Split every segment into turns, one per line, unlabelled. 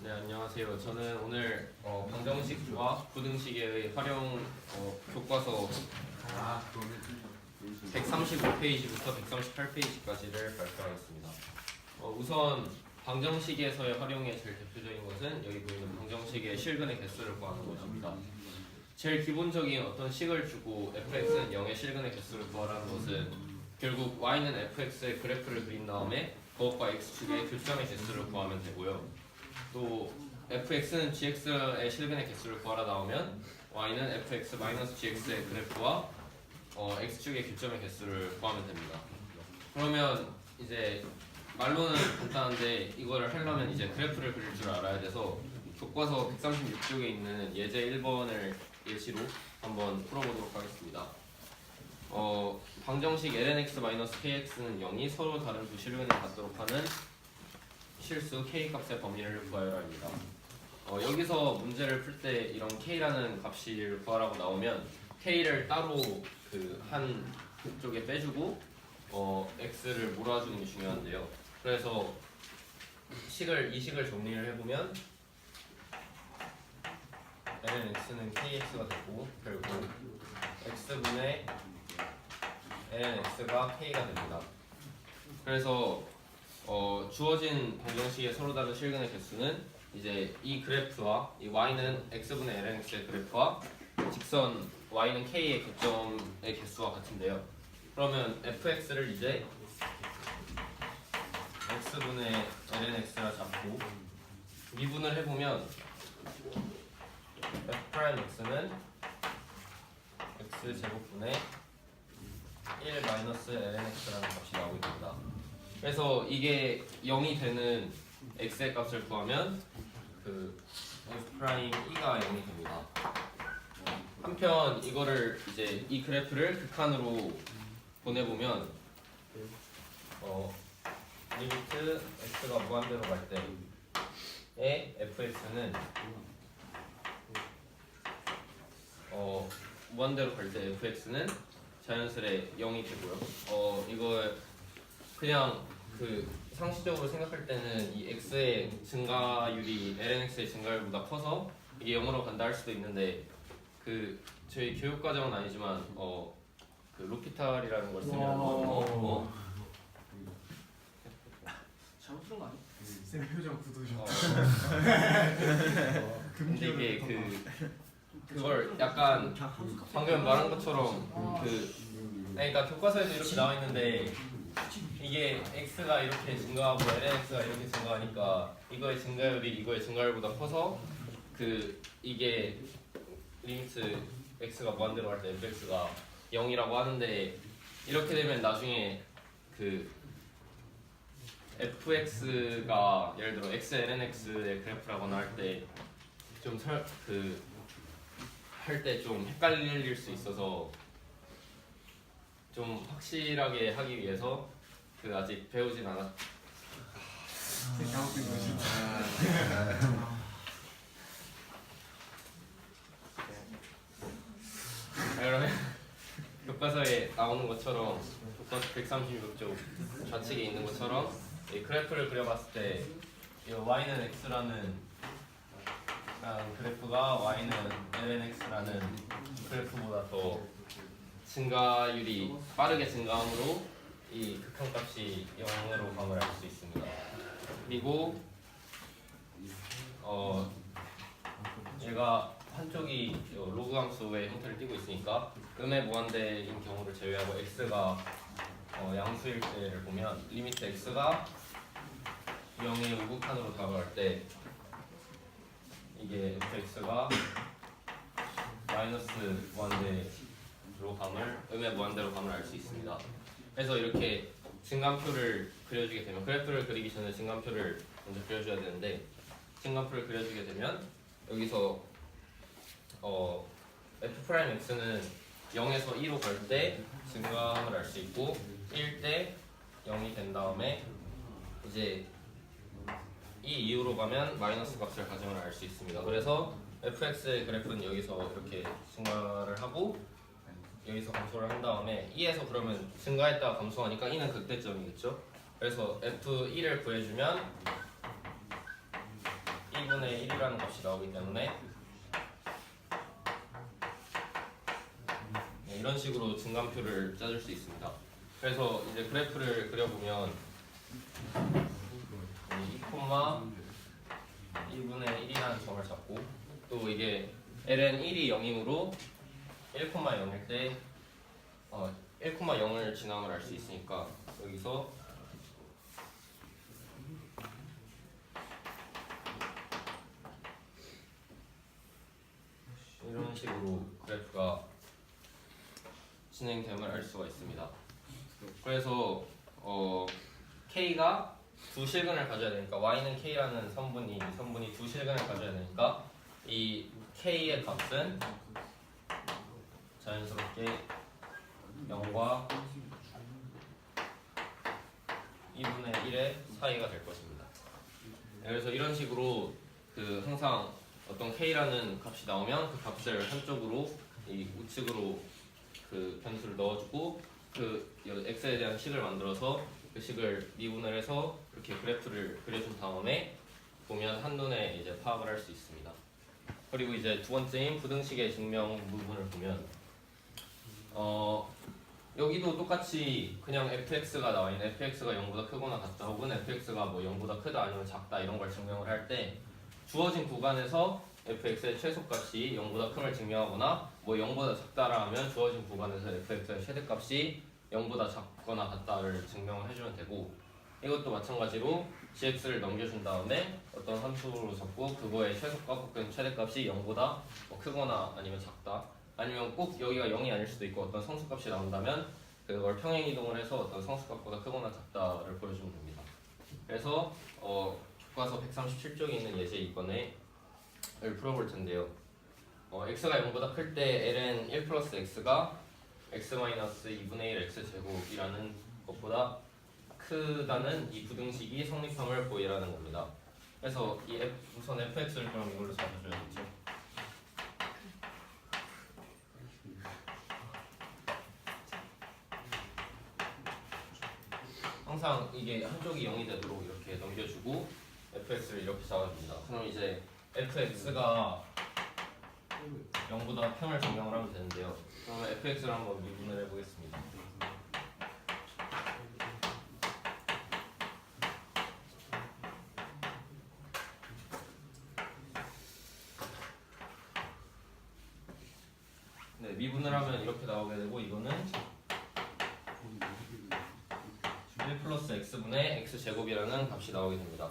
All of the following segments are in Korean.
네, 안녕하세요. 저는 오늘 방정식과 부등식의 활용 교과서 135페이지부터 138페이지까지를 발표하겠습니다. 우선 방정식에서의 활용의 제일 대표적인 것은 여기 보이는 방정식의 실근의 개수를 구하는 것입니다. 제일 기본적인 어떤 식을 주고 fx는 0의 실근의 개수를 구하라는 것은 결국 y는 fx의 그래프를 그린 다음에 그것과 x축의 교점의 개수를 구하면 되고요. 또 fx는 gx의 실근의 개수를 구하라 나오면 y는 fx-gx의 그래프와 x축의 교점의 개수를 구하면 됩니다. 그러면 이제 말로는 간단한데 이거를 하려면 이제 그래프를 그릴 줄 알아야 돼서 교과서 136쪽에 있는 예제 1번을 예시로 한번 풀어보도록 하겠습니다. 방정식 lnx-kx는 0이 서로 다른 두 실근이 같도록 하는 실수 k 값의 범위를 구하여라입니다. 여기서 문제를 풀 때 이런 k라는 값을 구하라고 나오면 k를 따로 그 한 쪽에 빼주고 x를 몰아주는 게 중요한데요. 그래서 이 식을 정리를 해보면 lnx는 kx가 되고 결국 x분의 lnx가 k가 됩니다. 그래서 주어진 방정식의 서로 다른 실근의 개수는 이제 이 그래프와 이 y는 x분의 lnx의 그래프와 직선 y는 k의 교점의 개수와 같은데요. 그러면 fx를 이제 x분의 lnx라 잡고 미분을 해보면 f'x는 x제곱분의 1-lnx라는 값이 나오게 됩니다. 그래서 이게 0이 되는 x의 값을 구하면 그 f'E가 0이 됩니다. 한편 이거를 이제 이 그래프를 극한으로 보내보면 리미트 x가 무한대로 갈 때의 fx는 무한대로 갈 때 fx는 자연스레 0이 되고요. 이걸 그냥 그 상식적으로 생각할 때는 이 x의 증가율이 lnx의 증가율보다 커서 이게 0으로 간다 할 수도 있는데 그 저희 교육과정은 아니지만 그 로피탈이라는 걸 쓰면
잘못 들은 거 아니야?
쌤 표정 굳으셔.
근데 이게 그걸 약간 방금 말한 것처럼 그러니까 교과서에도 이렇게 나와 있는데 이게 x가 이렇게 증가하고 lnx가 이렇게 증가하니까 이거의 증가율이 이거의 증가율보다 커서 이게 리미트 x가 무한대로 갈 때 fx가 0이라고 하는데 이렇게 되면 나중에 fx가 예를 들어 x lnx의 그래프라거나 할 때 좀 할 때 좀 헷갈릴 수 있어서 좀 확실하게 하기 위해서 아직 배우진 않았.
잘못된 거지.
그러면 교과서에 나오는 것처럼 교과서 136쪽 좌측에 있는 것처럼 이 그래프를 그려봤을 때 이 y는 x라는 그래프가 y는 lnx라는 그래프보다 더 증가율이 빠르게 증가함으로 이 극한값이 0으로 감을 알 수 있습니다. 그리고 얘가 한쪽이 로그 함수의 형태를 띠고 있으니까 음의 무한대인 경우를 제외하고 x가 양수일 때를 보면 리미트 x가 0의 우극한으로 다가갈 때 이게 fx가 마이너스 무한대로 감을 음의 무한대로 감을 알 수 있습니다. 그래서 이렇게 증감표를 그려주게 되면 그래프를 그리기 전에 증감표를 먼저 그려줘야 되는데 증감표를 그려주게 되면 여기서 f'x는 0에서 2로 갈 때 증감을 알 수 있고 1 때 0이 된 다음에 이제 이 이후로 가면 마이너스 값을 가정을 알 수 있습니다. 그래서 fx의 그래프는 여기서 이렇게 증가를 하고 여기서 감소를 한 다음에 2에서 그러면 증가했다가 감소하니까 2는 극대점이겠죠. 그래서 f1을 구해주면 1 1분의 1이라는 값이 나오기 때문에 이런 식으로 증감표를 짜줄 수 있습니다. 그래서 이제 그래프를 그려보면 2,1분의 1이라는 점을 잡고 또 이게 ln 1이 0이므로 1,0일 때 1,0을 지남을 알 수 있으니까 여기서 이런 식으로 그래프가 진행됨을 알 수가 있습니다. 그래서 K가 두 실근을 가져야 되니까 Y는 K라는 선분이 두 실근을 가져야 되니까 이 K의 값은 자연스럽게 0과 2분의 1의 사이가 될 것입니다. 그래서 이런 식으로 항상 어떤 K라는 값이 나오면 그 값을 한쪽으로 이 우측으로 그 변수를 넣어주고 그 x에 대한 식을 만들어서 그 식을 미분을 해서 이렇게 그래프를 그려준 다음에 보면 한눈에 이제 파악을 할 수 있습니다. 그리고 이제 두 번째인 부등식의 증명 부분을 보면 여기도 똑같이 그냥 fx가 나와 있는 fx가 0보다 크거나 같다 혹은 fx가 뭐 0보다 크다 아니면 작다 이런 걸 증명을 할 때 주어진 구간에서 fx의 최소값이 0보다 큼을 증명하거나 뭐 0보다 작다라 하면 주어진 구간에서 fx의 최대값이 0보다 작거나 같다를 증명을 해주면 되고 이것도 마찬가지로 gx를 넘겨준 다음에 어떤 함수로 잡고 그거의 최소값 혹은 최대값이 0보다 뭐 크거나 아니면 작다 아니면 꼭 여기가 0이 아닐 수도 있고 어떤 성수값이 나온다면 그걸 평행이동을 해서 어떤 성수값보다 크거나 작다를 보여주면 됩니다. 그래서 교과서 137쪽에 있는 예제 2번을 풀어볼 텐데요. x가 0보다 클 때 ln 1 플러스 x가 x 마이너스 2분의 1 x제곱이라는 것보다 크다는 이 부등식이 성립함을 보이라는 겁니다. 그래서 우선 fx를 그럼 이걸로 잡아줘야겠죠. 항상 이게 한쪽이 0이 되도록 이렇게 넘겨주고 fx를 이렇게 잡아줍니다. 그럼 이제 fx가 0보다 평을 증명을 하면 되는데요. 그러면 fx를 한번 미분을 해보겠습니다. 네, 미분을 하면 이렇게 나오게 되고 이거는 1 플러스 x분의 x제곱이라는 값이 나오게 됩니다.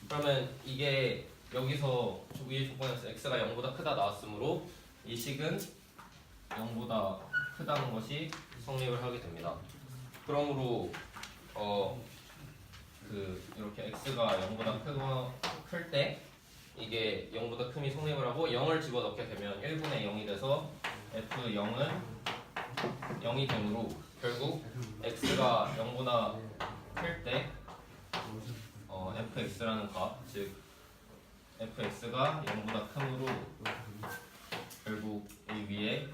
그러면 이게 여기서 위의 조건에서 x가 0보다 크다 나왔으므로 이 식은 0보다 크다는 것이 성립을 하게 됩니다. 그러므로 이렇게 x가 0보다 클 때 이게 0보다 큼이 성립을 하고 0을 집어넣게 되면 1분의 0이 돼서 f0은 0이 되므로 결국 x가 0보다 클 때 fx라는 값, 즉 fx가 0보다 크므로 결국 이 위에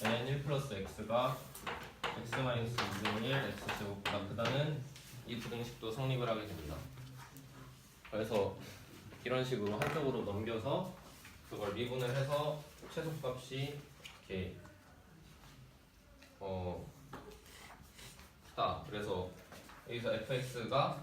ln 1 플러스 x가 x 마이너스 2분의 1 x제곱보다 크다는 이 부등식도 성립을 하게 됩니다. 그래서 이런 식으로 한쪽으로 넘겨서 그걸 미분을 해서 최소값이 이렇게 크다. 그래서 여기서 fx가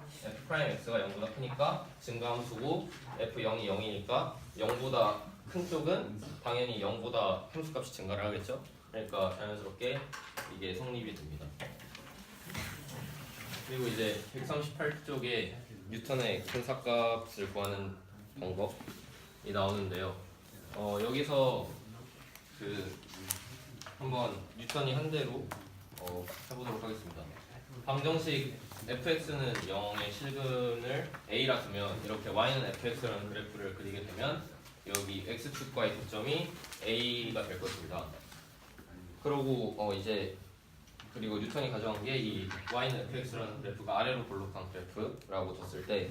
f'x가 0보다 크니까 증가함수고 f0이 0이니까 0보다 큰 쪽은 당연히 0보다 함수값이 증가를 하겠죠. 그러니까 자연스럽게 이게 성립이 됩니다. 그리고 이제 138쪽에 뉴턴의 근사값을 구하는 방법이 나오는데요. 여기서 한번 뉴턴이 한 대로 해보도록 하겠습니다. 방정식 fx는 0의 실근을 a라 두면 이렇게 y는 fx라는 그래프를 그리게 되면 여기 x축과의 교점이 a가 될 것입니다. 그리고 그리고 뉴턴이 가져온 게 이 y는 fx라는 그래프가 아래로 볼록한 그래프라고 뒀을 때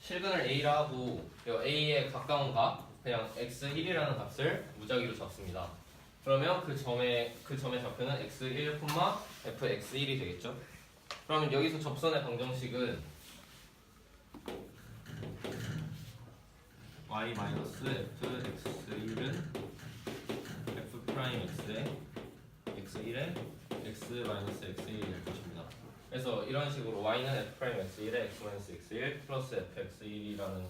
실근을 a라 하고 a에 가까운 값 그냥 x1이라는 값을 무작위로 잡습니다. 그러면 그 점의 좌표는 x1, fx1이 되겠죠. 그러면 여기서 접선의 방정식은 y 마이너스 f x1은 f 프라임 x에 x1에 x 마이너스 x1이 될 것입니다. 그래서 이런 식으로 y는 f 프라임 x1에 x 마이너스 x1 플러스 f x1이라는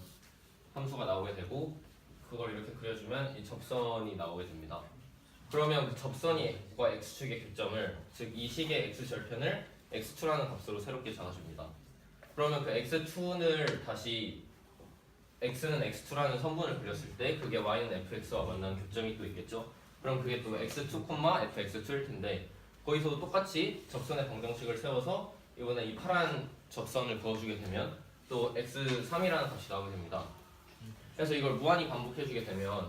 함수가 나오게 되고 그걸 이렇게 그려주면 이 접선이 나오게 됩니다. 그러면 그 접선이 x축의 교점을 즉 이 식의 x절편을 x2라는 값으로 새롭게 잡아줍니다. 그러면 그 x2를 다시 x는 x2라는 선분을 그렸을 때 그게 y는 fx와 만나는 교점이 또 있겠죠. 그럼 그게 또 x2, fx2일 텐데 거기서도 똑같이 접선의 방정식을 세워서 이번에 이 파란 접선을 그어주게 되면 또 x3이라는 값이 나오게 됩니다. 그래서 이걸 무한히 반복해주게 되면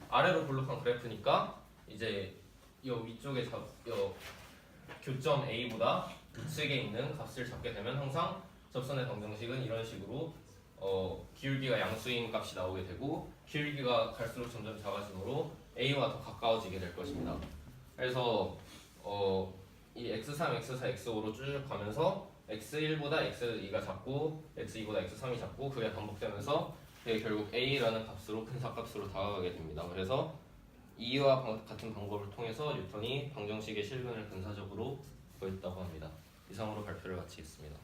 아래로 볼록한 그래프니까 이제 이 위쪽에 교점 A보다 우측에 있는 값을 잡게 되면 항상 접선의 방정식은 이런 식으로 기울기가 양수인 값이 나오게 되고 기울기가 갈수록 점점 작아지므로 A와 더 가까워지게 될 것입니다. 그래서 이 x3, x4, x5로 쭉 가면서 x1보다 x2가 작고 x2보다 x3이 작고 그게 반복되면서 그게 결국 A라는 값으로 큰 사값으로 다가가게 됩니다. 그래서 이와 같은 방법을 통해서 뉴턴이 방정식의 실근을 근사적으로 구했다고 합니다. 이상으로 발표를 마치겠습니다.